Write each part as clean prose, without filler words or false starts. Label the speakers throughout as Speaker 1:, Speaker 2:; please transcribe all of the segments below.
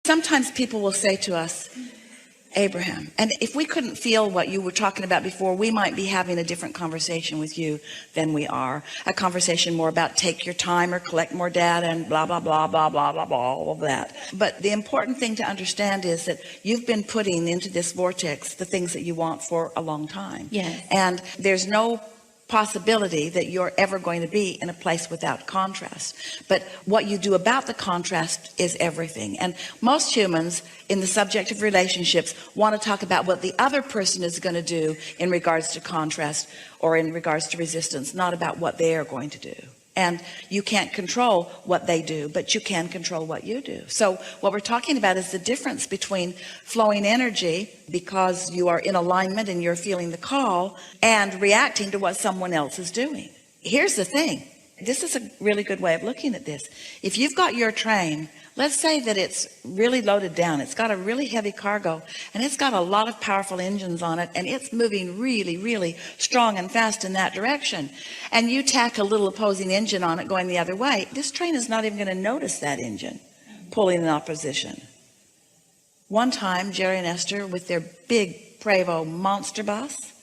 Speaker 1: Sometimes people will say to us, Abraham, and if we couldn't feel what you were talking about before, we might be having a different conversation with you than we are. A conversation more about take your time or collect more data and blah, blah, blah, blah, blah, blah, blah, all of that. But the important thing to understand is that you've been putting into this vortex the things that you want for a long time.
Speaker 2: Yes.
Speaker 1: And there's no possibility that you're ever going to be in a place without contrast. But what you do about the contrast is everything. And most humans in the subject of relationships want to talk about what the other person is going to do in regards to contrast or in regards to resistance, not about what they are going to do. And you can't control what they do, but you can control what you do. So what we're talking about is the difference between flowing energy because you are in alignment and you're feeling the call, and reacting to what someone else is doing. Here's the thing. This is a really good way of looking at this. If you've got your train, let's say that it's really loaded down. It's got a really heavy cargo and it's got a lot of powerful engines on it, and it's moving really, really strong and fast in that direction. And you tack a little opposing engine on it going the other way. This train is not even going to notice that engine pulling in opposition. One time, Jerry and Esther, with their big Prevost monster bus,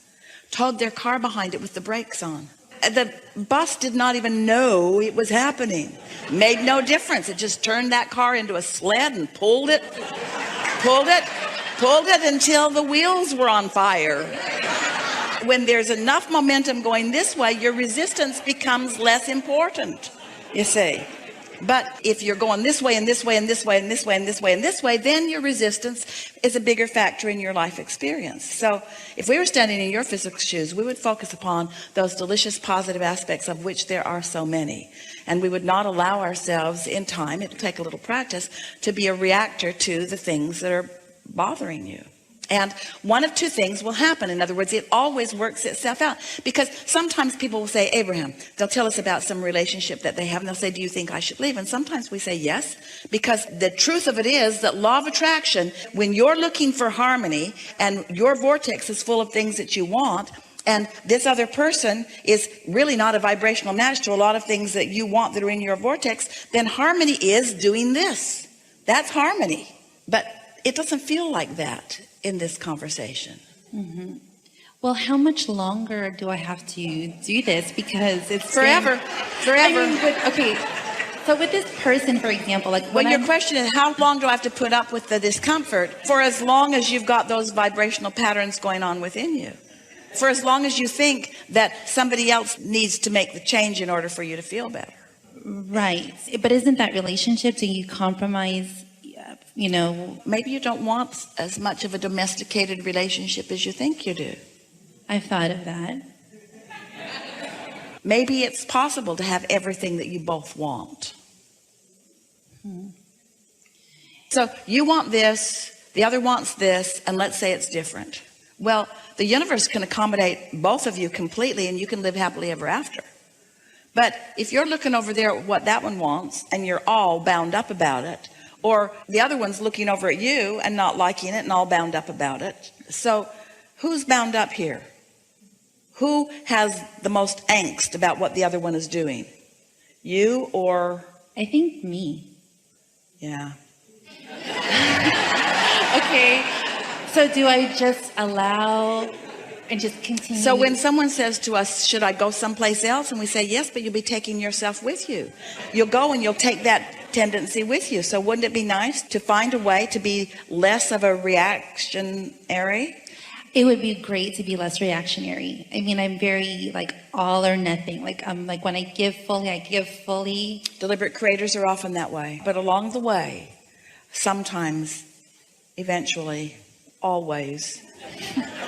Speaker 1: towed their car behind it with the brakes on. The bus did not even know it was happening. Made no difference. It just turned that car into a sled and pulled it until the wheels were on fire. When there's enough momentum going this way, your resistance becomes less important, you see. But if you're going this way and this way and this way and this way and this way and this way, then your resistance is a bigger factor in your life experience. So if we were standing in your physical shoes, we would focus upon those delicious positive aspects, of which there are so many. And we would not allow ourselves in time, it'll take a little practice, to be a reactor to the things that are bothering you. And one of two things will happen. In other words, it always works itself out. Because sometimes people will say, Abraham, they'll tell us about some relationship that they have, and they'll say, do you think I should leave? And sometimes we say yes, because the truth of it is that law of attraction, when you're looking for harmony and your vortex is full of things that you want, and this other person is really not a vibrational match to a lot of things that you want that are in your vortex, then harmony is doing this. That's harmony. But it doesn't feel like that in this conversation.
Speaker 2: Mm-hmm. Well, how much longer do I have to do this? Because it's
Speaker 1: forever.
Speaker 2: I mean, okay. So with this person, for example, like
Speaker 1: when your question is, how long do I have to put up with the discomfort? For as long as you've got those vibrational patterns going on within you. For as long as you think that somebody else needs to make the change in order for you to feel better.
Speaker 2: Right. But isn't that relationship, do you compromise? You know,
Speaker 1: maybe you don't want as much of a domesticated relationship as you think you do.
Speaker 2: I've thought of that.
Speaker 1: Maybe it's possible to have everything that you both want. So you want this, the other wants this, and let's say it's different. Well, the universe can accommodate both of you completely, and you can live happily ever after. But if you're looking over there at what that one wants and you're all bound up about it, or the other one's looking over at you and not liking it and all bound up about it. So who's bound up here? Who has the most angst about what the other one is doing? You or?
Speaker 2: I think me.
Speaker 1: Yeah.
Speaker 2: Okay. So do I just allow and just continue?
Speaker 1: So when someone says to us, should I go someplace else? And we say, yes, but you'll be taking yourself with you. You'll go and you'll take that tendency with you. So wouldn't it be nice to find a way to be less of a reactionary?
Speaker 2: It would be great to be less reactionary. I mean, I'm very like all or nothing. Like I'm like, when I give fully, I give fully.
Speaker 1: Deliberate creators are often that way. But along the way, sometimes, eventually, always,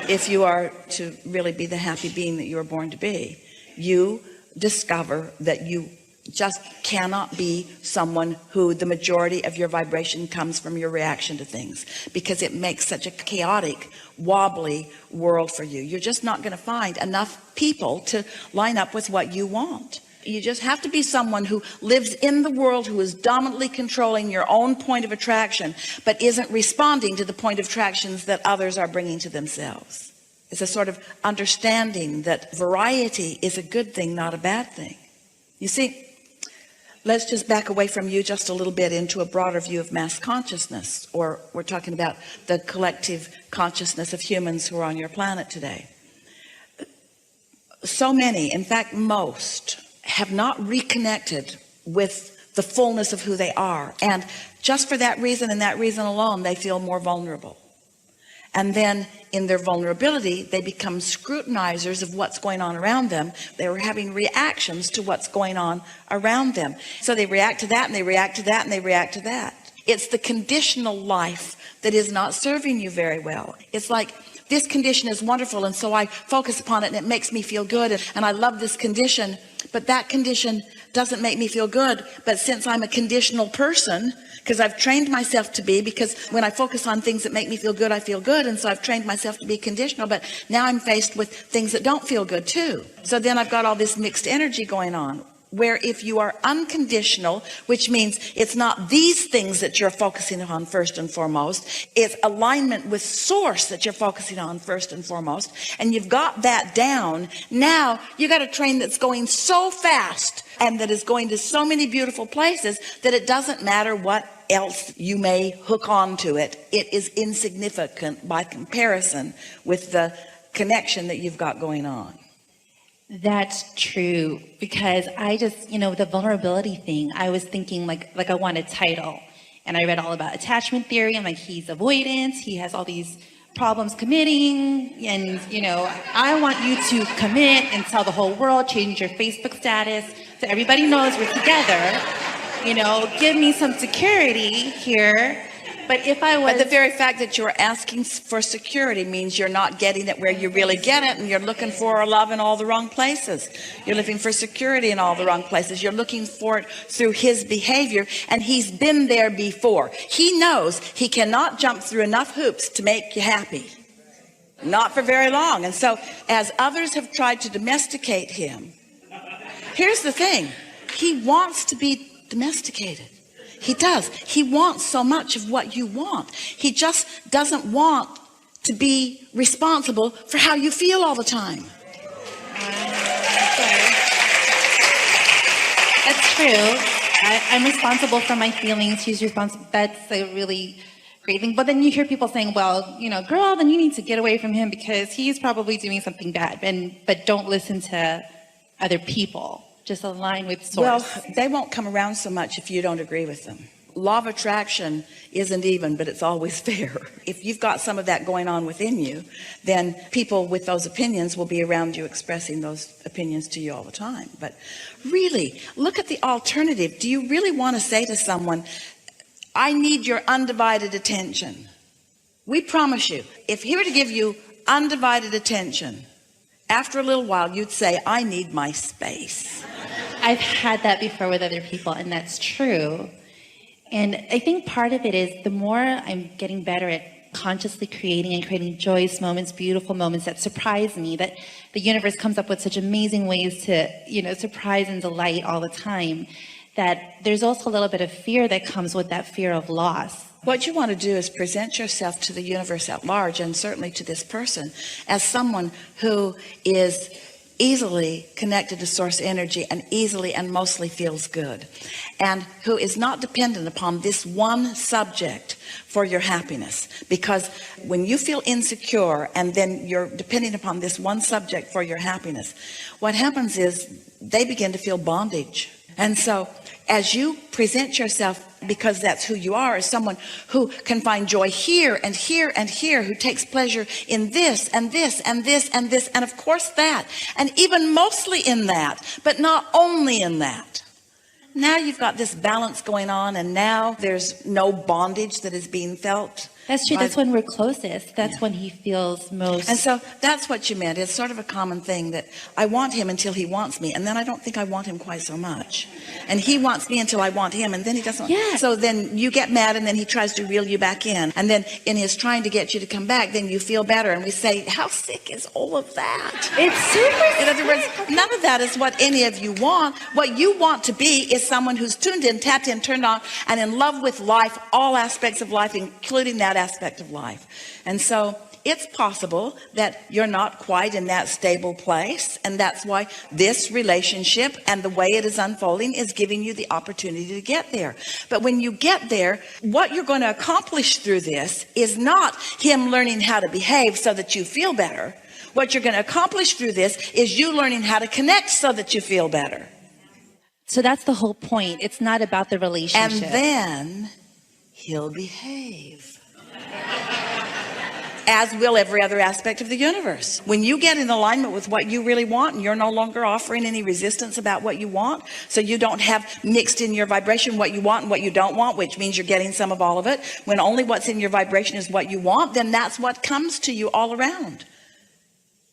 Speaker 1: if you are to really be the happy being that you were born to be, you discover that you just cannot be someone who the majority of your vibration comes from your reaction to things, because it makes such a chaotic, wobbly world for you. You're just not going to find enough people to line up with what you want. You just have to be someone who lives in the world, who is dominantly controlling your own point of attraction, but isn't responding to the point of attractions that others are bringing to themselves. It's a sort of understanding that variety is a good thing, not a bad thing. You see, Let's just back away from you just a little bit into a broader view of mass consciousness, or we're talking about the collective consciousness of humans who are on your planet today. So many, in fact, most, have not reconnected with the fullness of who they are. And just for that reason and that reason alone, they feel more vulnerable. And then in their vulnerability, they become scrutinizers of what's going on around them. They were having reactions to what's going on around them. So they react to that, and they react to that, and they react to that. It's the conditional life that is not serving you very well. It's like, this condition is wonderful, and so I focus upon it, and it makes me feel good, and I love this condition, but that condition doesn't make me feel good. But since I'm a conditional person, because I've trained myself to be, because when I focus on things that make me feel good, I feel good, and so I've trained myself to be conditional, but now I'm faced with things that don't feel good too. So then I've got all this mixed energy going on. Where if you are unconditional, which means it's not these things that you're focusing on first and foremost, it's alignment with source that you're focusing on first and foremost, and you've got that down, now you got a train that's going so fast and that is going to so many beautiful places that it doesn't matter what else you may hook on to it. It is insignificant by comparison with the connection that you've got going on.
Speaker 2: That's true, because I just, the vulnerability thing, I was thinking like I want a title, and I read all about attachment theory. I'm like, he's avoidant, he has all these problems committing, and I want you to commit and tell the whole world, change your Facebook status so everybody knows we're together, give me some security here. But if I was...
Speaker 1: But the very fact that you're asking for security means you're not getting it where you really get it, and you're looking for love in all the wrong places. You're looking for security in all the wrong places. You're looking for it through his behavior, and he's been there before. He knows he cannot jump through enough hoops to make you happy. Not for very long. And so as others have tried to domesticate him, here's the thing. He wants to be domesticated. He does. He wants so much of what you want. He just doesn't want to be responsible for how you feel all the time.
Speaker 2: That's true. I'm responsible for my feelings. He's responsible. That's a really great thing. But then you hear people saying, well, girl, then you need to get away from him because he's probably doing something bad. But don't listen to other people. Just align with source.
Speaker 1: Well, they won't come around so much if you don't agree with them. Law of attraction isn't even, but it's always fair. If you've got some of that going on within you, then people with those opinions will be around you expressing those opinions to you all the time. But really, look at the alternative. Do you really want to say to someone, I need your undivided attention? We promise you, if he were to give you undivided attention, after a little while, you'd say, I need my space.
Speaker 2: I've had that before with other people, and that's true. And I think part of it is the more I'm getting better at consciously creating and creating joyous moments, beautiful moments that surprise me, that the universe comes up with such amazing ways to, surprise and delight all the time, that there's also a little bit of fear that comes with that fear of loss.
Speaker 1: What you want to do is present yourself to the universe at large, and certainly to this person, as someone who is easily connected to source energy and easily and mostly feels good, and who is not dependent upon this one subject for your happiness. Because when you feel insecure and then you're depending upon this one subject for your happiness, what happens is they begin to feel bondage. And so as you present yourself, because that's who you are, as someone who can find joy here and here and here, who takes pleasure in this and this and this and this, and of course that, and even mostly in that, but not only in that. Now you've got this balance going on, and now there's no bondage that is being felt.
Speaker 2: That's true. That's when we're closest. That's when he feels most.
Speaker 1: And so that's what you meant. It's sort of a common thing that I want him until he wants me, and then I don't think I want him quite so much. And he wants me until I want him, and then he doesn't.
Speaker 2: Yeah.
Speaker 1: So then you get mad, and then he tries to reel you back in. And then in his trying to get you to come back, then you feel better. And we say, how sick is all of that?
Speaker 2: It's super
Speaker 1: In other words, none of that is what any of you want. What you want to be is someone who's tuned in, tapped in, turned on, and in love with life, all aspects of life, including that that aspect of life. And so it's possible that you're not quite in that stable place, and that's why this relationship and the way it is unfolding is giving you the opportunity to get there. But when you get there, what you're going to accomplish through this is not him learning how to behave so that you feel better. What you're going to accomplish through this is you learning how to connect so that you feel better.
Speaker 2: So that's the whole point. It's not about the relationship.
Speaker 1: And then he'll behave. As will every other aspect of the universe. When you get in alignment with what you really want, and you're no longer offering any resistance about what you want, so you don't have mixed in your vibration what you want and what you don't want, which means you're getting some of all of it. When only what's in your vibration is what you want, then that's what comes to you all around.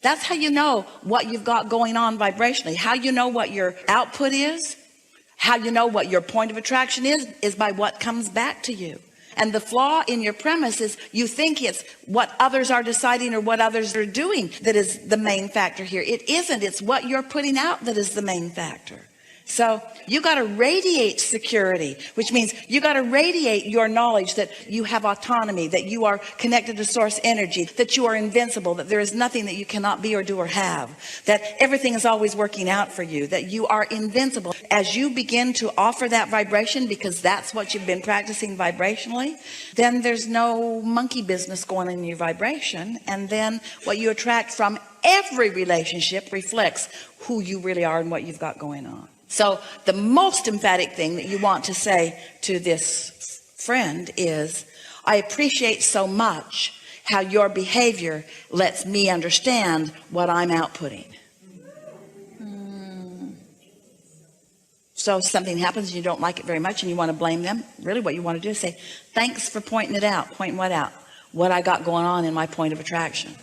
Speaker 1: That's how you know what you've got going on vibrationally. How you know what your output is, how you know what your point of attraction is by what comes back to you. And the flaw in your premise is you think it's what others are deciding or what others are doing that is the main factor here. It isn't. It's what you're putting out that is the main factor. So you got to radiate security, which means you got to radiate your knowledge that you have autonomy, that you are connected to source energy, that you are invincible, that there is nothing that you cannot be or do or have, that everything is always working out for you, that you are invincible. As you begin to offer that vibration, because that's what you've been practicing vibrationally, then there's no monkey business going on in your vibration. And then what you attract from every relationship reflects who you really are and what you've got going on. So the most emphatic thing that you want to say to this friend is, I appreciate so much how your behavior lets me understand what I'm outputting. So something happens and you don't like it very much and you want to blame them. Really what you want to do is say, thanks for pointing it out. Pointing what out? What I got going on in my point of attraction.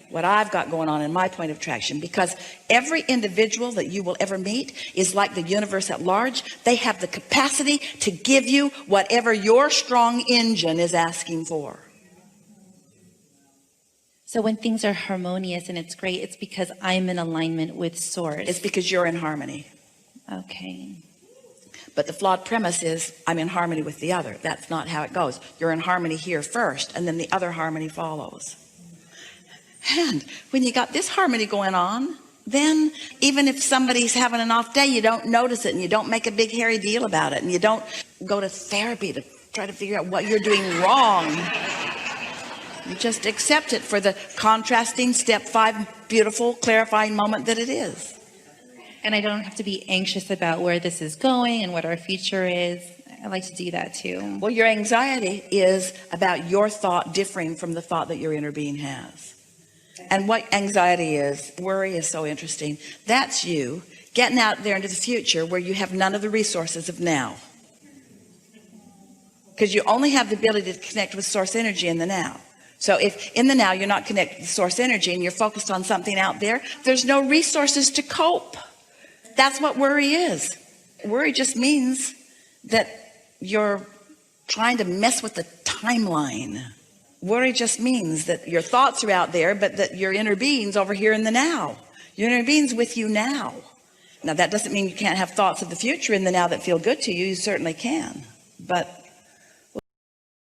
Speaker 1: What I've got going on in my point of attraction, because every individual that you will ever meet is like the universe at large. They have the capacity to give you whatever your strong engine is asking for.
Speaker 2: So when things are harmonious and it's great, it's because I'm in alignment with source.
Speaker 1: It's because you're in harmony.
Speaker 2: Okay.
Speaker 1: But the flawed premise is I'm in harmony with the other. That's not how it goes. You're in harmony here first, and then the other harmony follows. And when you got this harmony going on, then even if somebody's having an off day, you don't notice it and you don't make a big hairy deal about it and you don't go to therapy to try to figure out what you're doing wrong. You just accept it for the contrasting step 5 beautiful clarifying moment that it is.
Speaker 2: And I don't have to be anxious about where this is going and what our future is. I like to do that too.
Speaker 1: Well, your anxiety is about your thought differing from the thought that your inner being has. And what anxiety is, worry is so interesting. That's you getting out there into the future where you have none of the resources of now. Because you only have the ability to connect with source energy in the now. So if in the now you're not connected to source energy and you're focused on something out there, there's no resources to cope. That's what worry is. Worry just means that you're trying to mess with the timeline. Worry just means that your thoughts are out there, but that your inner being's over here in the now. Your inner being's with you now. Now, that doesn't mean you can't have thoughts of the future in the now that feel good to you. You certainly can. But